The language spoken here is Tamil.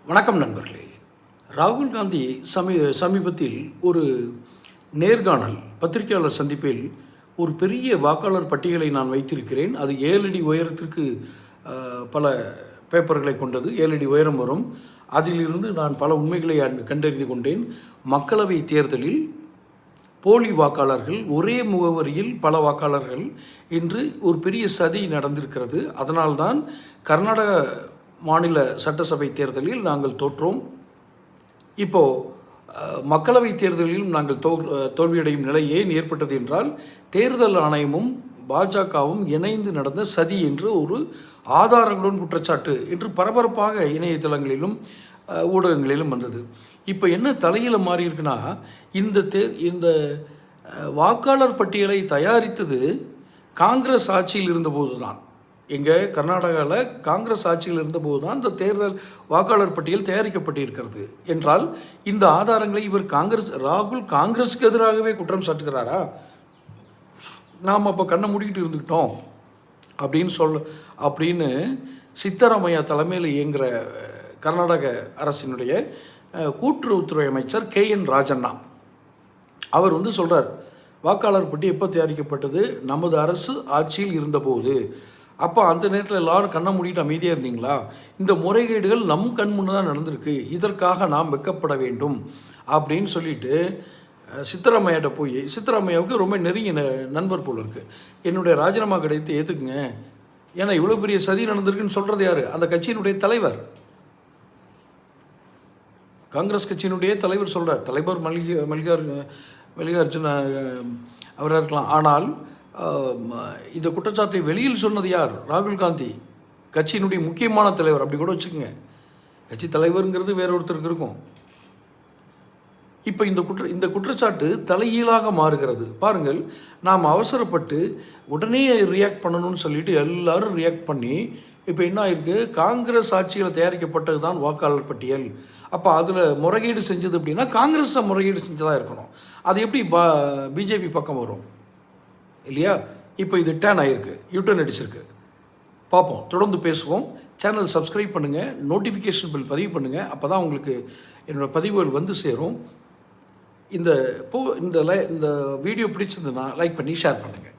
வணக்கம் நண்பர்களே. ராகுல் காந்தி சமீபத்தில் ஒரு நேர்காணல் பத்திரிகையாளர் சந்திப்பில் ஒரு பெரிய வாக்காளர் பட்டியலை நான் வைத்திருக்கிறேன். அது 7 அடி உயரத்திற்கு பல பேப்பர்களை கொண்டது. 7 அடி உயரம் வரும். அதிலிருந்து நான் பல உண்மைகளை கண்டறிந்து கொண்டேன். மக்களவை தேர்தலில் போலி வாக்காளர்கள், ஒரே முகவரியில் பல வாக்காளர்கள் என்று ஒரு பெரிய சதி நடந்திருக்கிறது. அதனால்தான் கர்நாடக மாநில சட்டசபை தேர்தலில் நாங்கள் தோற்றோம். இப்போது மக்களவை தேர்தலிலும் நாங்கள் தோல்வியடையும் நிலை ஏன் ஏற்பட்டது என்றால், தேர்தல் ஆணையமும் பாஜகவும் இணைந்து நடந்த சதி என்று ஒரு ஆதாரங்களுடன் குற்றச்சாட்டு என்று பரபரப்பாக இணையதளங்களிலும் ஊடகங்களிலும் வந்தது. இப்போ என்ன தலையில் மாறி இருக்குன்னா, இந்த வாக்காளர் பட்டியலை தயாரித்தது காங்கிரஸ் ஆட்சியில் இருந்தபோது தான். எங்கள் கர்நாடகாவில் காங்கிரஸ் ஆட்சியில் இருந்தபோது தான் இந்த தேர்தல் வாக்காளர் பட்டியல் தயாரிக்கப்பட்டிருக்கிறது என்றால், இந்த ஆதாரங்களை ராகுல் காங்கிரஸுக்கு எதிராகவே குற்றம் சாட்டுகிறாரா? நாம் அப்போ கண்ணை மூடிக்கிட்டு இருந்துக்கிட்டோம் அப்படின்னு சித்தராமையா தலைமையில் இயங்குகிற கர்நாடக அரசினுடைய கூட்டுறவுத்துறை அமைச்சர் KN ராஜண்ணா அவர் சொல்கிறார், வாக்காளர் பட்டியல் எப்போ தயாரிக்கப்பட்டது? நமது அரசு ஆட்சியில் இருந்தபோது. அப்போ அந்த நேரத்தில் எல்லோரும் கண்ணை மூடிட்டு அமைதியாக இருந்தீங்களா? இந்த முறைகேடுகள் நம் கண் முன்னே தான் நடந்திருக்கு, இதற்காக நாம் வெட்கப்பட வேண்டும் அப்படின்னு சொல்லிட்டு சித்தராமையாட்ட போய், சித்தராமையாவுக்கு ரொம்ப நெருங்கிய நண்பர் போல் இருக்குது, என்னுடைய ராஜினாமா கிடைத்து ஏற்றுக்குங்க, ஏன்னா இவ்வளோ பெரிய சதி நடந்திருக்குன்னு சொல்கிறது யார்? அந்த கட்சியினுடைய தலைவர், காங்கிரஸ் கட்சியினுடைய தலைவர் சொல்கிறார். தலைவர் மல்லிகார்ஜுன அவராக இருக்கலாம். ஆனால் இந்த குற்றச்சாட்டை வெளியில் சொன்னது யார்? ராகுல் காந்தி, கட்சியினுடைய முக்கியமான தலைவர். அப்படி கூட வச்சுக்கோங்க, கட்சி தலைவருங்கிறது வேற ஒருத்தருக்கு இருக்கும். இப்போ இந்த குற்றச்சாட்டு தலைகீழாக மாறுகிறது. பாருங்கள், நாம் அவசரப்பட்டு உடனே ரியாக்ட் பண்ணணும்னு சொல்லிட்டு எல்லாரும் ரியாக்ட் பண்ணி இப்போ என்ன ஆயிருக்கு? காங்கிரஸ் ஆட்சியில் தயாரிக்கப்பட்டது தான் வாக்காளர் பட்டியல். அப்போ அதில் முறைகேடு செஞ்சது அப்படின்னா காங்கிரஸ் முறைகேடு செஞ்சதாக இருக்கணும். அது எப்படி பிஜேபி பக்கம் வரும் இல்லையா? இப்போ இது டேன் ஆகிருக்கு, யூட்டர்ன் அடிச்சிருக்கு. பார்ப்போம், தொடர்ந்து பேசுவோம். சேனல் சப்ஸ்கிரைப் பண்ணுங்கள், நோட்டிஃபிகேஷன் பில் பதிவு பண்ணுங்கள். அப்போ தான் உங்களுக்கு என்னோடய பதிவுகள் வந்து சேரும். இந்த வீடியோ பிடிச்சிருந்ததுன்னா லைக் பண்ணி ஷேர் பண்ணுங்கள்.